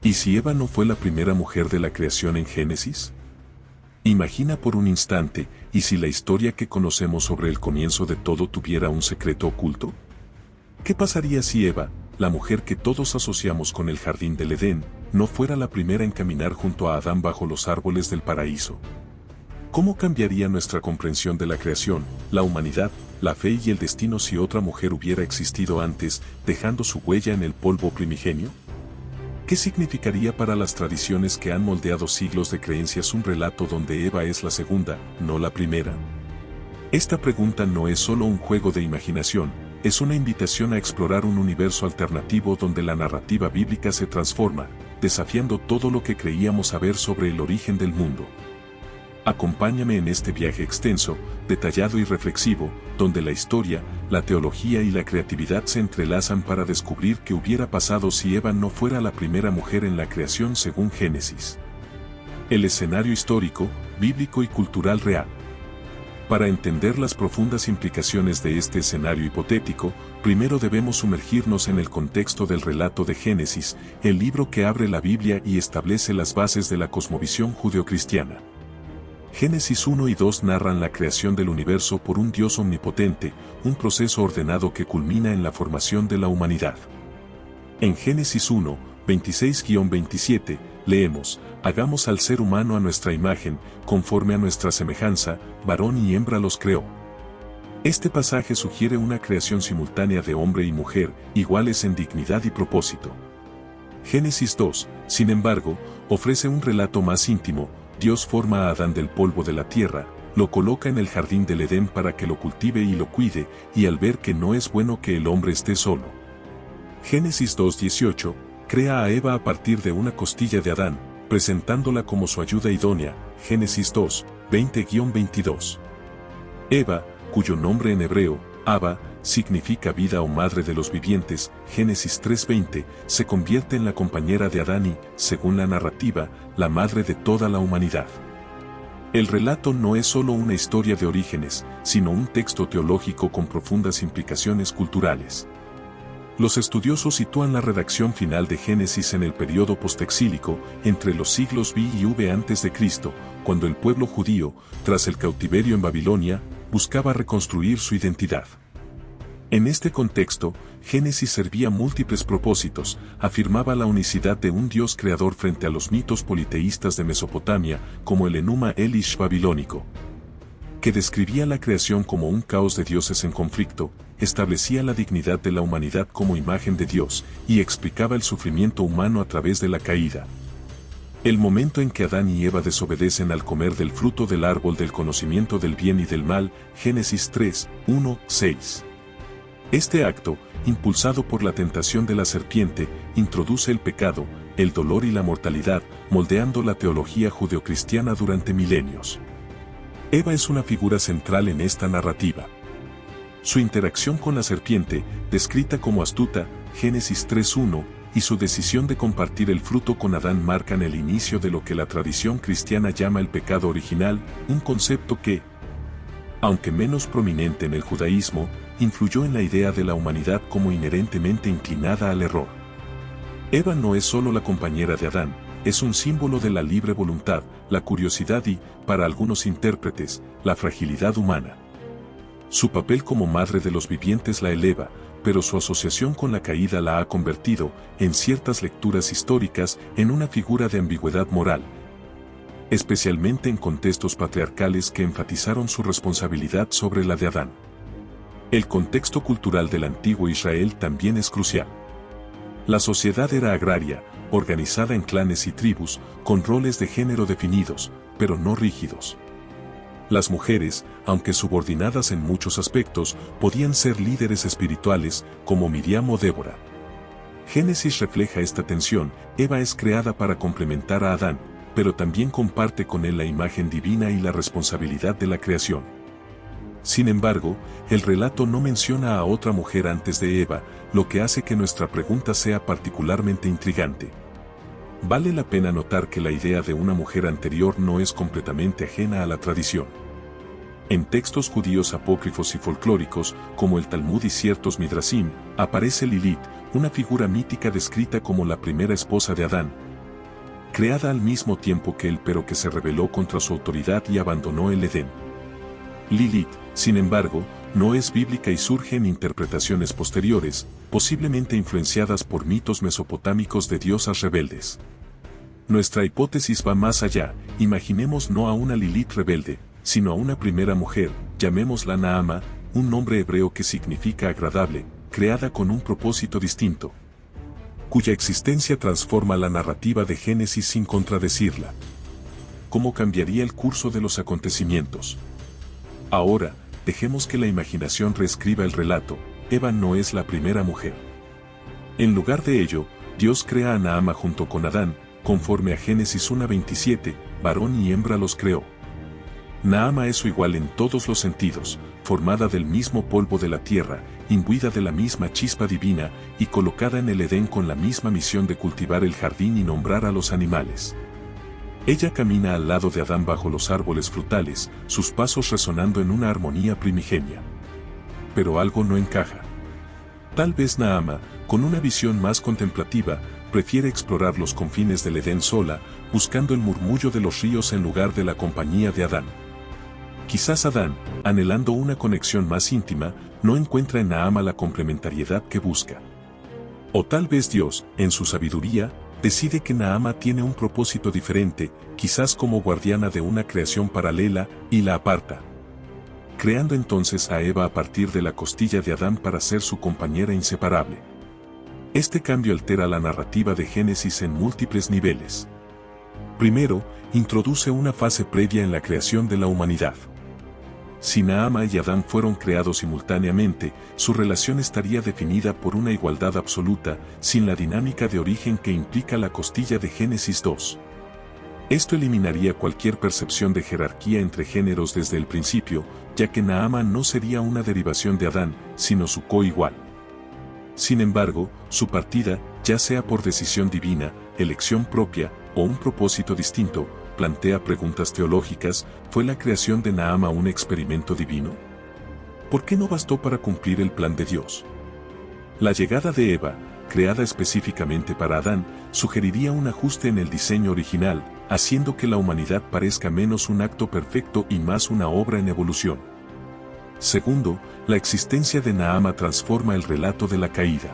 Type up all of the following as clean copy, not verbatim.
¿Y si Eva no fue la primera mujer de la creación en Génesis? Imagina por un instante, ¿y si la historia que conocemos sobre el comienzo de todo tuviera un secreto oculto? ¿Qué pasaría si Eva, la mujer que todos asociamos con el jardín del Edén, no fuera la primera en caminar junto a Adán bajo los árboles del paraíso? ¿Cómo cambiaría nuestra comprensión de la creación, la humanidad, la fe y el destino si otra mujer hubiera existido antes, dejando su huella en el polvo primigenio? ¿Qué significaría para las tradiciones que han moldeado siglos de creencias un relato donde Eva es la segunda, no la primera? Esta pregunta no es solo un juego de imaginación, es una invitación a explorar un universo alternativo donde la narrativa bíblica se transforma, desafiando todo lo que creíamos saber sobre el origen del mundo. Acompáñame en este viaje extenso, detallado y reflexivo, donde la historia, la teología y la creatividad se entrelazan para descubrir qué hubiera pasado si Eva no fuera la primera mujer en la creación según Génesis. El escenario histórico, bíblico y cultural real. Para entender las profundas implicaciones de este escenario hipotético, primero debemos sumergirnos en el contexto del relato de Génesis, el libro que abre la Biblia y establece las bases de la cosmovisión judeocristiana. Génesis 1 y 2 narran la creación del universo por un Dios omnipotente, un proceso ordenado que culmina en la formación de la humanidad. En Génesis 1, 26-27, leemos, «Hagamos al ser humano a nuestra imagen, conforme a nuestra semejanza, varón y hembra los creó». Este pasaje sugiere una creación simultánea de hombre y mujer, iguales en dignidad y propósito. Génesis 2, sin embargo, ofrece un relato más íntimo. Dios forma a Adán del polvo de la tierra, lo coloca en el jardín del Edén para que lo cultive y lo cuide, y al ver que no es bueno que el hombre esté solo. Génesis 2:18, crea a Eva a partir de una costilla de Adán, presentándola como su ayuda idónea. Génesis 2, 20-22. Eva, cuyo nombre en hebreo, Abba, significa vida o madre de los vivientes, Génesis 3:20, se convierte en la compañera de Adán y, según la narrativa, la madre de toda la humanidad. El relato no es solo una historia de orígenes, sino un texto teológico con profundas implicaciones culturales. Los estudiosos sitúan la redacción final de Génesis en el periodo postexílico, entre los siglos B y V a.C., cuando el pueblo judío, tras el cautiverio en Babilonia, buscaba reconstruir su identidad. En este contexto, Génesis servía múltiples propósitos, afirmaba la unicidad de un Dios creador frente a los mitos politeístas de Mesopotamia, como el Enuma Elish babilónico, que describía la creación como un caos de dioses en conflicto, establecía la dignidad de la humanidad como imagen de Dios, y explicaba el sufrimiento humano a través de la caída. El momento en que Adán y Eva desobedecen al comer del fruto del árbol del conocimiento del bien y del mal, Génesis 3, 1, 6. Este acto, impulsado por la tentación de la serpiente, introduce el pecado, el dolor y la mortalidad, moldeando la teología judeocristiana durante milenios. Eva es una figura central en esta narrativa. Su interacción con la serpiente, descrita como astuta, Génesis 3:1, y su decisión de compartir el fruto con Adán marcan el inicio de lo que la tradición cristiana llama el pecado original, un concepto que, aunque menos prominente en el judaísmo, influyó en la idea de la humanidad como inherentemente inclinada al error. Eva no es solo la compañera de Adán, es un símbolo de la libre voluntad, la curiosidad y, para algunos intérpretes, la fragilidad humana. Su papel como madre de los vivientes la eleva, pero su asociación con la caída la ha convertido, en ciertas lecturas históricas, en una figura de ambigüedad moral, especialmente en contextos patriarcales que enfatizaron su responsabilidad sobre la de Adán. El contexto cultural del antiguo Israel también es crucial. La sociedad era agraria, organizada en clanes y tribus, con roles de género definidos, pero no rígidos. Las mujeres, aunque subordinadas en muchos aspectos, podían ser líderes espirituales, como Miriam o Débora. Génesis refleja esta tensión. Eva es creada para complementar a Adán, pero también comparte con él la imagen divina y la responsabilidad de la creación. Sin embargo, el relato no menciona a otra mujer antes de Eva, lo que hace que nuestra pregunta sea particularmente intrigante. Vale la pena notar que la idea de una mujer anterior no es completamente ajena a la tradición. En textos judíos apócrifos y folclóricos, como el Talmud y ciertos Midrashim, aparece Lilith, una figura mítica descrita como la primera esposa de Adán, creada al mismo tiempo que él pero que se rebeló contra su autoridad y abandonó el Edén. Lilith, sin embargo, no es bíblica y surge en interpretaciones posteriores, posiblemente influenciadas por mitos mesopotámicos de diosas rebeldes. Nuestra hipótesis va más allá, imaginemos no a una Lilith rebelde, sino a una primera mujer, llamémosla Naama, un nombre hebreo que significa agradable, creada con un propósito distinto, cuya existencia transforma la narrativa de Génesis sin contradecirla. ¿Cómo cambiaría el curso de los acontecimientos? Ahora, dejemos que la imaginación reescriba el relato. Eva no es la primera mujer. En lugar de ello, Dios crea a Naama junto con Adán, conforme a Génesis 1:27, varón y hembra los creó. Naama es su igual en todos los sentidos, formada del mismo polvo de la tierra, imbuida de la misma chispa divina, y colocada en el Edén con la misma misión de cultivar el jardín y nombrar a los animales. Ella camina al lado de Adán bajo los árboles frutales, sus pasos resonando en una armonía primigenia. Pero algo no encaja. Tal vez Naama, con una visión más contemplativa, prefiere explorar los confines del Edén sola, buscando el murmullo de los ríos en lugar de la compañía de Adán. Quizás Adán, anhelando una conexión más íntima, no encuentra en Naama la complementariedad que busca. O tal vez Dios, en su sabiduría, decide que Naama tiene un propósito diferente, quizás como guardiana de una creación paralela, y la aparta, creando entonces a Eva a partir de la costilla de Adán para ser su compañera inseparable. Este cambio altera la narrativa de Génesis en múltiples niveles. Primero, introduce una fase previa en la creación de la humanidad. Si Naama y Adán fueron creados simultáneamente, su relación estaría definida por una igualdad absoluta, sin la dinámica de origen que implica la costilla de Génesis 2. Esto eliminaría cualquier percepción de jerarquía entre géneros desde el principio, ya que Naama no sería una derivación de Adán, sino su coigual. Sin embargo, su partida, ya sea por decisión divina, elección propia, o un propósito distinto, plantea preguntas teológicas. ¿Fue la creación de Naama un experimento divino? ¿Por qué no bastó para cumplir el plan de Dios? La llegada de Eva, creada específicamente para Adán, sugeriría un ajuste en el diseño original, haciendo que la humanidad parezca menos un acto perfecto y más una obra en evolución. Segundo, la existencia de Naama transforma el relato de la caída.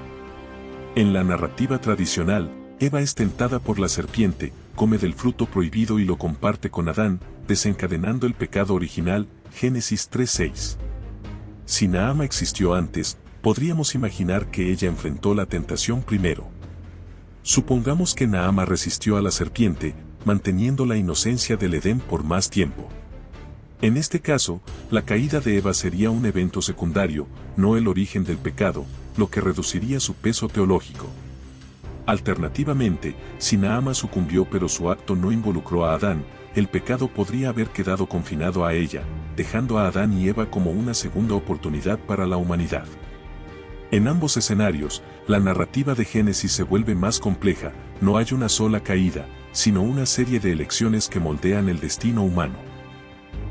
En la narrativa tradicional, Eva es tentada por la serpiente, come del fruto prohibido y lo comparte con Adán, desencadenando el pecado original, Génesis 3:6. Si Naama existió antes, podríamos imaginar que ella enfrentó la tentación primero. Supongamos que Naama resistió a la serpiente, manteniendo la inocencia del Edén por más tiempo. En este caso, la caída de Eva sería un evento secundario, no el origen del pecado, lo que reduciría su peso teológico. Alternativamente, si Naama sucumbió pero su acto no involucró a Adán, el pecado podría haber quedado confinado a ella, dejando a Adán y Eva como una segunda oportunidad para la humanidad. En ambos escenarios, la narrativa de Génesis se vuelve más compleja. No hay una sola caída, sino una serie de elecciones que moldean el destino humano.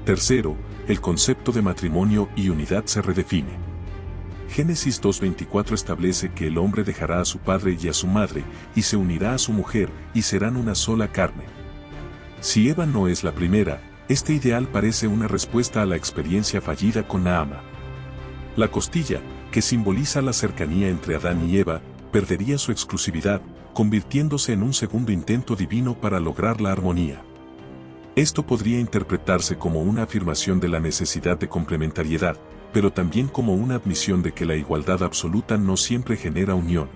Tercero, el concepto de matrimonio y unidad se redefine. Génesis 2:24 establece que el hombre dejará a su padre y a su madre, y se unirá a su mujer, y serán una sola carne. Si Eva no es la primera, este ideal parece una respuesta a la experiencia fallida con Naama. La costilla, que simboliza la cercanía entre Adán y Eva, perdería su exclusividad, convirtiéndose en un segundo intento divino para lograr la armonía. Esto podría interpretarse como una afirmación de la necesidad de complementariedad, pero también como una admisión de que la igualdad absoluta no siempre genera unión.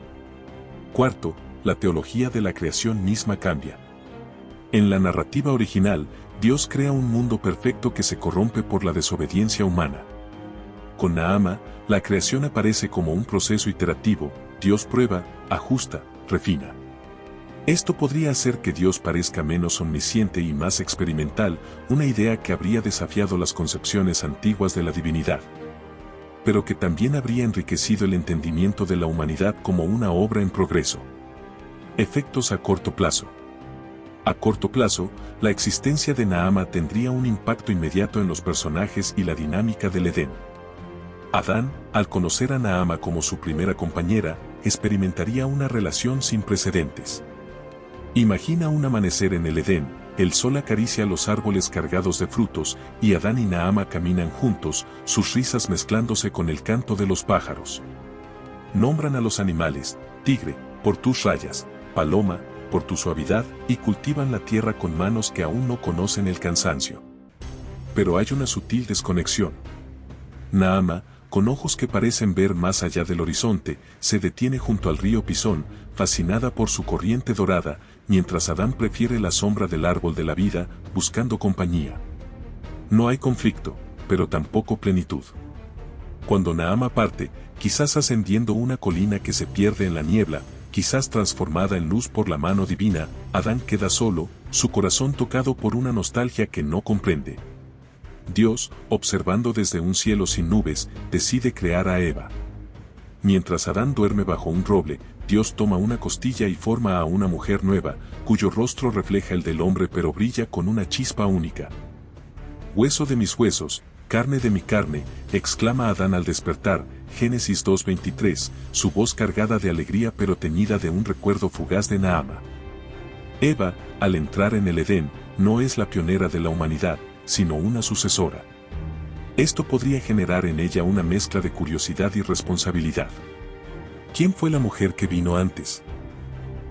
Cuarto, la teología de la creación misma cambia. En la narrativa original, Dios crea un mundo perfecto que se corrompe por la desobediencia humana. Con Naama, la creación aparece como un proceso iterativo. Dios prueba, ajusta, refina. Esto podría hacer que Dios parezca menos omnisciente y más experimental, una idea que habría desafiado las concepciones antiguas de la divinidad, pero que también habría enriquecido el entendimiento de la humanidad como una obra en progreso. Efectos a corto plazo. A corto plazo, la existencia de Naama tendría un impacto inmediato en los personajes y la dinámica del Edén. Adán, al conocer a Naama como su primera compañera, experimentaría una relación sin precedentes. Imagina un amanecer en el Edén, el sol acaricia los árboles cargados de frutos, y Adán y Naama caminan juntos, sus risas mezclándose con el canto de los pájaros. Nombran a los animales, tigre, por tus rayas, paloma, por tu suavidad, y cultivan la tierra con manos que aún no conocen el cansancio. Pero hay una sutil desconexión. Naama, con ojos que parecen ver más allá del horizonte, se detiene junto al río Pisón, fascinada por su corriente dorada, mientras Adán prefiere la sombra del árbol de la vida, buscando compañía. No hay conflicto, pero tampoco plenitud. Cuando Naama parte, quizás ascendiendo una colina que se pierde en la niebla, quizás transformada en luz por la mano divina, Adán queda solo, su corazón tocado por una nostalgia que no comprende. Dios, observando desde un cielo sin nubes, decide crear a Eva. Mientras Adán duerme bajo un roble, Dios toma una costilla y forma a una mujer nueva, cuyo rostro refleja el del hombre pero brilla con una chispa única. Hueso de mis huesos, carne de mi carne, exclama Adán al despertar, Génesis 2:23, su voz cargada de alegría pero teñida de un recuerdo fugaz de Naama. Eva, al entrar en el Edén, no es la pionera de la humanidad, sino una sucesora. Esto podría generar en ella una mezcla de curiosidad y responsabilidad. ¿Quién fue la mujer que vino antes?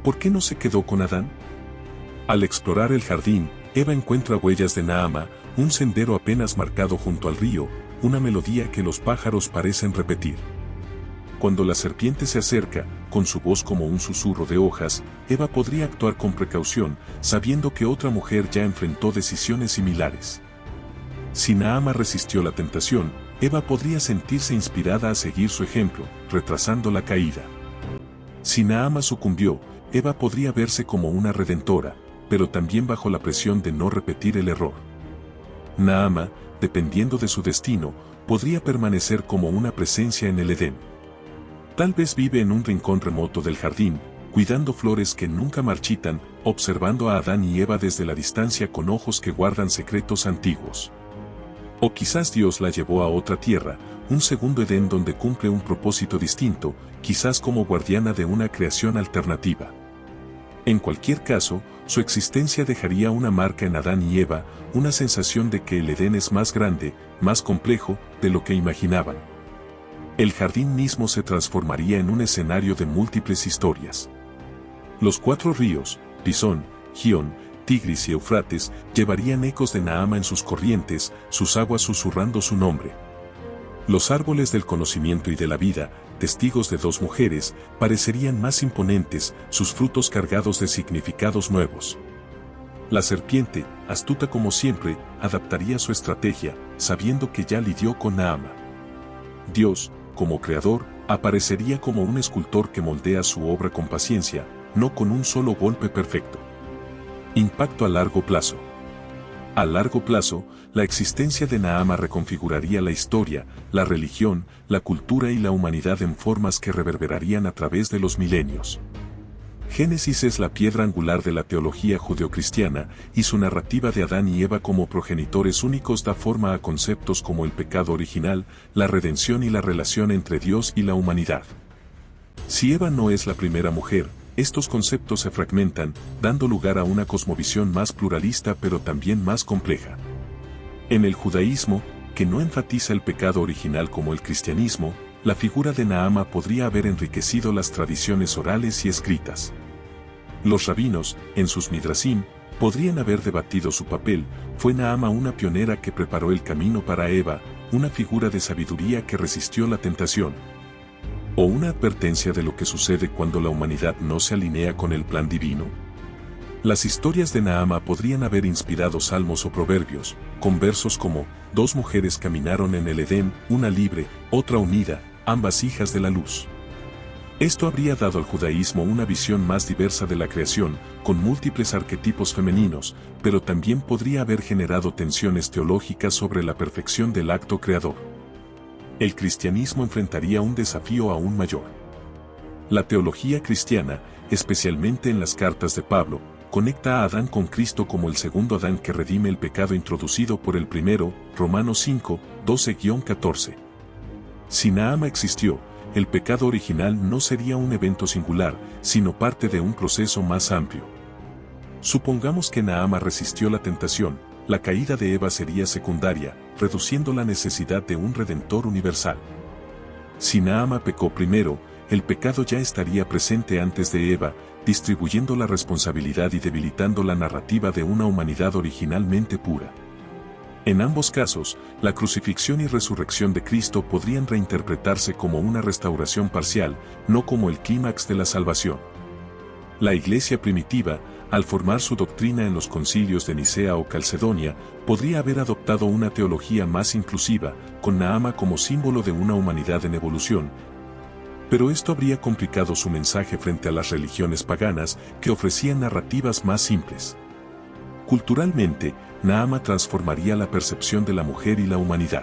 ¿Por qué no se quedó con Adán? Al explorar el jardín, Eva encuentra huellas de Naama, un sendero apenas marcado junto al río, una melodía que los pájaros parecen repetir. Cuando la serpiente se acerca, con su voz como un susurro de hojas, Eva podría actuar con precaución, sabiendo que otra mujer ya enfrentó decisiones similares. Si Naama resistió la tentación, Eva podría sentirse inspirada a seguir su ejemplo, retrasando la caída. Si Naama sucumbió, Eva podría verse como una redentora, pero también bajo la presión de no repetir el error. Naama, dependiendo de su destino, podría permanecer como una presencia en el Edén. Tal vez vive en un rincón remoto del jardín, cuidando flores que nunca marchitan, observando a Adán y Eva desde la distancia con ojos que guardan secretos antiguos. O quizás Dios la llevó a otra tierra, un segundo Edén donde cumple un propósito distinto, quizás como guardiana de una creación alternativa. En cualquier caso, su existencia dejaría una marca en Adán y Eva, una sensación de que el Edén es más grande, más complejo, de lo que imaginaban. El jardín mismo se transformaría en un escenario de múltiples historias. Los 4 ríos, Pisón, Gihón, Tigris y Eufrates, llevarían ecos de Naama en sus corrientes, sus aguas susurrando su nombre. Los árboles del conocimiento y de la vida, testigos de 2 mujeres, parecerían más imponentes, sus frutos cargados de significados nuevos. La serpiente, astuta como siempre, adaptaría su estrategia, sabiendo que ya lidió con Naama. Dios, como creador, aparecería como un escultor que moldea su obra con paciencia, no con un solo golpe perfecto. Impacto a largo plazo. A largo plazo, la existencia de Naama reconfiguraría la historia, la religión, la cultura y la humanidad en formas que reverberarían a través de los milenios. Génesis es la piedra angular de la teología judeocristiana, y su narrativa de Adán y Eva como progenitores únicos da forma a conceptos como el pecado original, la redención y la relación entre Dios y la humanidad. Si Eva no es la primera mujer, estos conceptos se fragmentan, dando lugar a una cosmovisión más pluralista pero también más compleja. En el judaísmo, que no enfatiza el pecado original como el cristianismo, la figura de Naama podría haber enriquecido las tradiciones orales y escritas. Los rabinos, en sus midrashim, podrían haber debatido su papel. Fue Naama una pionera que preparó el camino para Eva, una figura de sabiduría que resistió la tentación, o una advertencia de lo que sucede cuando la humanidad no se alinea con el plan divino. Las historias de Naama podrían haber inspirado salmos o proverbios, con versos como: 2 mujeres caminaron en el Edén, una libre, otra unida, ambas hijas de la luz. Esto habría dado al judaísmo una visión más diversa de la creación, con múltiples arquetipos femeninos, pero también podría haber generado tensiones teológicas sobre la perfección del acto creador. El cristianismo enfrentaría un desafío aún mayor. La teología cristiana, especialmente en las cartas de Pablo, conecta a Adán con Cristo como el segundo Adán que redime el pecado introducido por el primero, Romanos 5, 12-14. Si Naama existió, el pecado original no sería un evento singular, sino parte de un proceso más amplio. Supongamos que Naama resistió la tentación, la caída de Eva sería secundaria, reduciendo la necesidad de un redentor universal. Si Naama pecó primero, el pecado ya estaría presente antes de Eva, distribuyendo la responsabilidad y debilitando la narrativa de una humanidad originalmente pura. En ambos casos, la crucifixión y resurrección de Cristo podrían reinterpretarse como una restauración parcial, no como el clímax de la salvación. La Iglesia primitiva, al formar su doctrina en los concilios de Nicea o Calcedonia, podría haber adoptado una teología más inclusiva, con Naama como símbolo de una humanidad en evolución, pero esto habría complicado su mensaje frente a las religiones paganas que ofrecían narrativas más simples. Culturalmente, Naama transformaría la percepción de la mujer y la humanidad.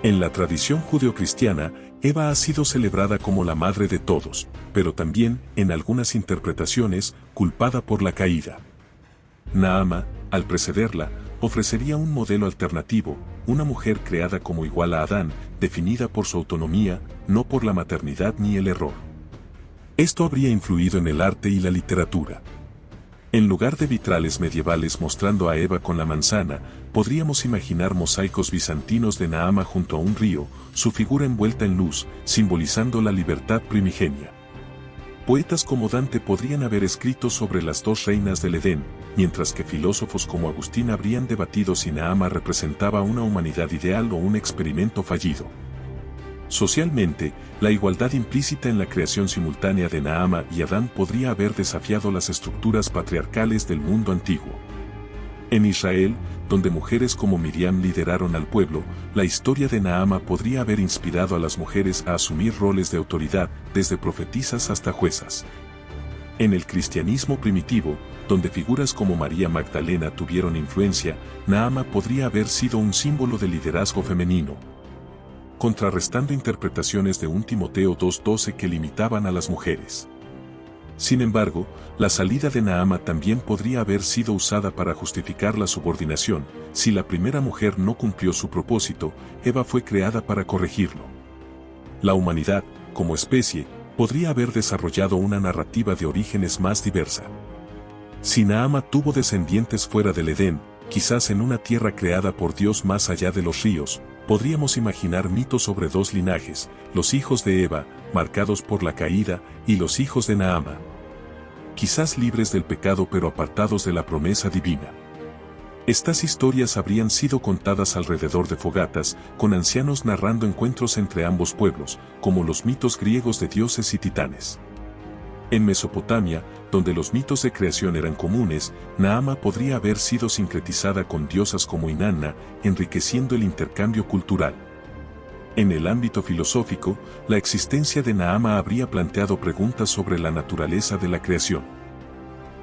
En la tradición judeocristiana, Eva ha sido celebrada como la madre de todos, pero también, en algunas interpretaciones, culpada por la caída. Naama, al precederla, ofrecería un modelo alternativo, una mujer creada como igual a Adán, definida por su autonomía, no por la maternidad ni el error. Esto habría influido en el arte y la literatura. En lugar de vitrales medievales mostrando a Eva con la manzana, podríamos imaginar mosaicos bizantinos de Naama junto a un río, su figura envuelta en luz, simbolizando la libertad primigenia. Poetas como Dante podrían haber escrito sobre las dos reinas del Edén, mientras que filósofos como Agustín habrían debatido si Naama representaba una humanidad ideal o un experimento fallido. Socialmente, la igualdad implícita en la creación simultánea de Naama y Adán podría haber desafiado las estructuras patriarcales del mundo antiguo. En Israel, donde mujeres como Miriam lideraron al pueblo, la historia de Naama podría haber inspirado a las mujeres a asumir roles de autoridad, desde profetisas hasta juezas. En el cristianismo primitivo, donde figuras como María Magdalena tuvieron influencia, Naama podría haber sido un símbolo de liderazgo femenino, contrarrestando interpretaciones de un Timoteo 2:12 que limitaban a las mujeres. Sin embargo, la salida de Naama también podría haber sido usada para justificar la subordinación. Si la primera mujer no cumplió su propósito, Eva fue creada para corregirlo. La humanidad, como especie, podría haber desarrollado una narrativa de orígenes más diversa. Si Naama tuvo descendientes fuera del Edén, quizás en una tierra creada por Dios más allá de los ríos, podríamos imaginar mitos sobre dos linajes, los hijos de Eva, marcados por la caída, y los hijos de Naama. Quizás libres del pecado pero apartados de la promesa divina. Estas historias habrían sido contadas alrededor de fogatas, con ancianos narrando encuentros entre ambos pueblos, como los mitos griegos de dioses y titanes. En Mesopotamia, donde los mitos de creación eran comunes, Naama podría haber sido sincretizada con diosas como Inanna, enriqueciendo el intercambio cultural. En el ámbito filosófico, la existencia de Naama habría planteado preguntas sobre la naturaleza de la creación.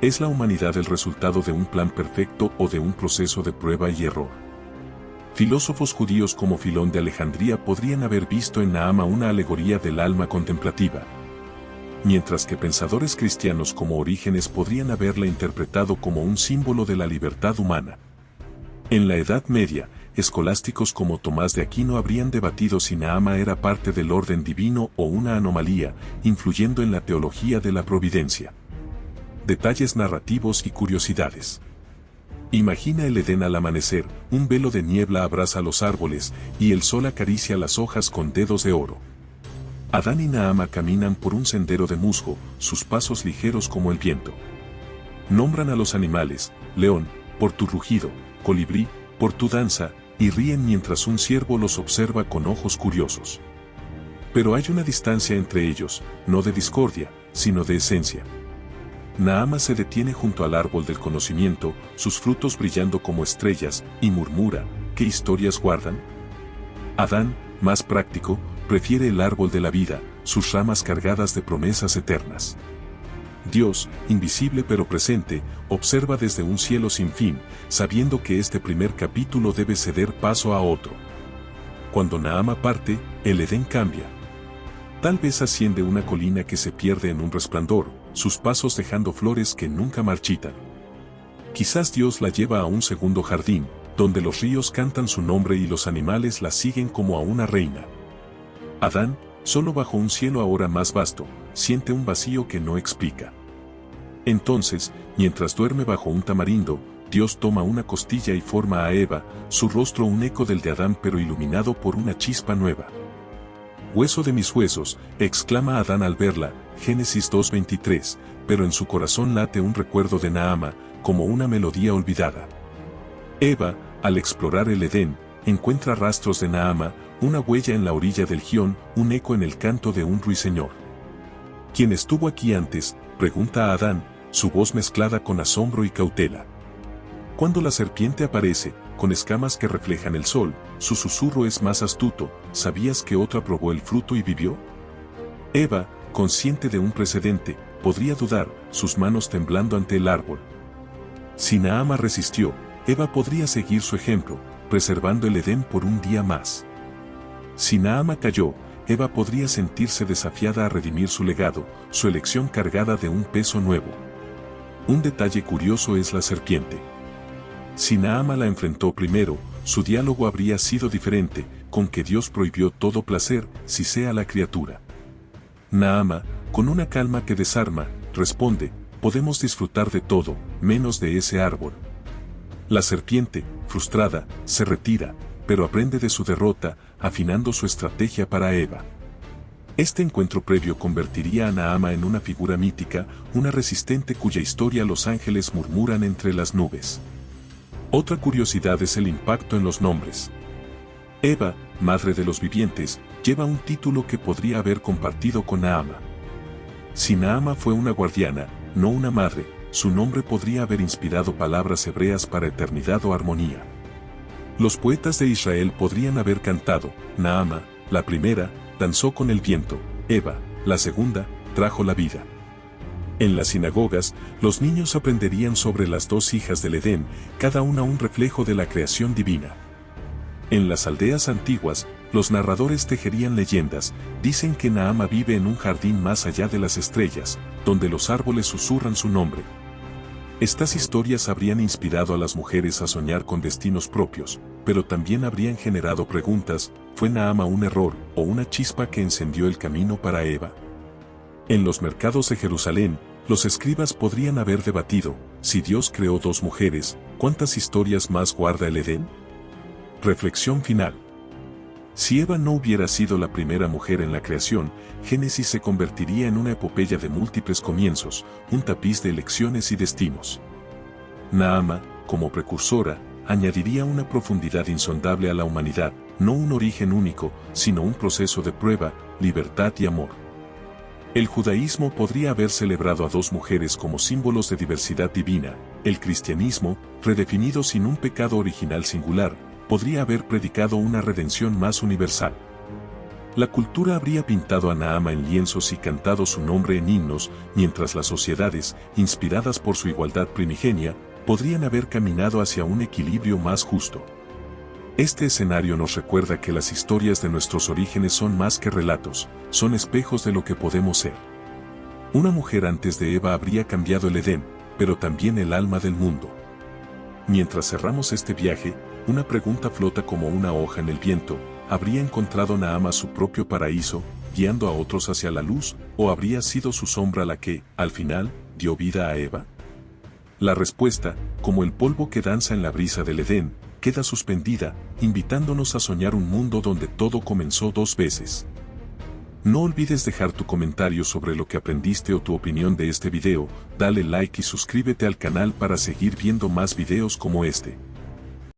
¿Es la humanidad el resultado de un plan perfecto o de un proceso de prueba y error? Filósofos judíos como Filón de Alejandría podrían haber visto en Naama una alegoría del alma contemplativa, mientras que pensadores cristianos como Orígenes podrían haberla interpretado como un símbolo de la libertad humana. En la Edad Media, escolásticos como Tomás de Aquino habrían debatido si Naama era parte del orden divino o una anomalía, influyendo en la teología de la providencia. Detalles narrativos y curiosidades. Imagina el Edén al amanecer, un velo de niebla abraza los árboles, y el sol acaricia las hojas con dedos de oro. Adán y Naama caminan por un sendero de musgo, sus pasos ligeros como el viento. Nombran a los animales, león, por tu rugido, colibrí, por tu danza, y ríen mientras un ciervo los observa con ojos curiosos. Pero hay una distancia entre ellos, no de discordia, sino de esencia. Naama se detiene junto al árbol del conocimiento, sus frutos brillando como estrellas, y murmura, ¿qué historias guardan? Adán, más práctico, prefiere el árbol de la vida, sus ramas cargadas de promesas eternas. Dios, invisible pero presente, observa desde un cielo sin fin, sabiendo que este primer capítulo debe ceder paso a otro. Cuando Naama parte, el Edén cambia. Tal vez asciende una colina que se pierde en un resplandor, sus pasos dejando flores que nunca marchitan. Quizás Dios la lleva a un segundo jardín, donde los ríos cantan su nombre y los animales la siguen como a una reina. Adán, solo bajo un cielo ahora más vasto, siente un vacío que no explica. Entonces, mientras duerme bajo un tamarindo, Dios toma una costilla y forma a Eva, su rostro un eco del de Adán pero iluminado por una chispa nueva. Hueso de mis huesos, exclama Adán al verla, Génesis 2:23, pero en su corazón late un recuerdo de Naama, como una melodía olvidada. Eva, al explorar el Edén, encuentra rastros de Naama, una huella en la orilla del Gión, un eco en el canto de un ruiseñor. ¿Quién estuvo aquí antes?, pregunta a Adán, su voz mezclada con asombro y cautela. Cuando la serpiente aparece, con escamas que reflejan el sol, su susurro es más astuto, ¿sabías que otra probó el fruto y vivió? Eva, consciente de un precedente, podría dudar, sus manos temblando ante el árbol. Si Naama resistió, Eva podría seguir su ejemplo, preservando el Edén por un día más. Si Naama cayó, Eva podría sentirse desafiada a redimir su legado, su elección cargada de un peso nuevo. Un detalle curioso es la serpiente. Si Naama la enfrentó primero, su diálogo habría sido diferente, con que Dios prohibió todo placer, si sea la criatura. Naama, con una calma que desarma, responde, podemos disfrutar de todo, menos de ese árbol. La serpiente, frustrada, se retira, pero aprende de su derrota, afinando su estrategia para Eva. Este encuentro previo convertiría a Naama en una figura mítica, una resistente cuya historia los ángeles murmuran entre las nubes. Otra curiosidad es el impacto en los nombres. Eva, madre de los vivientes, lleva un título que podría haber compartido con Naama. Si Naama fue una guardiana, no una madre, su nombre podría haber inspirado palabras hebreas para eternidad o armonía. Los poetas de Israel podrían haber cantado, Naama, la primera, danzó con el viento, Eva, la segunda, trajo la vida. En las sinagogas, los niños aprenderían sobre las dos hijas del Edén, cada una un reflejo de la creación divina. En las aldeas antiguas, los narradores tejerían leyendas, dicen que Naama vive en un jardín más allá de las estrellas, donde los árboles susurran su nombre. Estas historias habrían inspirado a las mujeres a soñar con destinos propios, pero también habrían generado preguntas, ¿fue Naama un error o una chispa que encendió el camino para Eva? En los mercados de Jerusalén, los escribas podrían haber debatido, si Dios creó dos mujeres, ¿cuántas historias más guarda el Edén? Reflexión final. Si Eva no hubiera sido la primera mujer en la creación, Génesis se convertiría en una epopeya de múltiples comienzos, un tapiz de elecciones y destinos. Naama, como precursora, añadiría una profundidad insondable a la humanidad, no un origen único, sino un proceso de prueba, libertad y amor. El judaísmo podría haber celebrado a dos mujeres como símbolos de diversidad divina, el cristianismo, redefinido sin un pecado original singular, podría haber predicado una redención más universal. La cultura habría pintado a Naama en lienzos y cantado su nombre en himnos, mientras las sociedades, inspiradas por su igualdad primigenia, podrían haber caminado hacia un equilibrio más justo. Este escenario nos recuerda que las historias de nuestros orígenes son más que relatos, son espejos de lo que podemos ser. Una mujer antes de Eva habría cambiado el Edén, pero también el alma del mundo. Mientras cerramos este viaje, una pregunta flota como una hoja en el viento, ¿habría encontrado Naama su propio paraíso, guiando a otros hacia la luz, o habría sido su sombra la que, al final, dio vida a Eva? La respuesta, como el polvo que danza en la brisa del Edén, queda suspendida, invitándonos a soñar un mundo donde todo comenzó dos veces. No olvides dejar tu comentario sobre lo que aprendiste o tu opinión de este video, dale like y suscríbete al canal para seguir viendo más videos como este.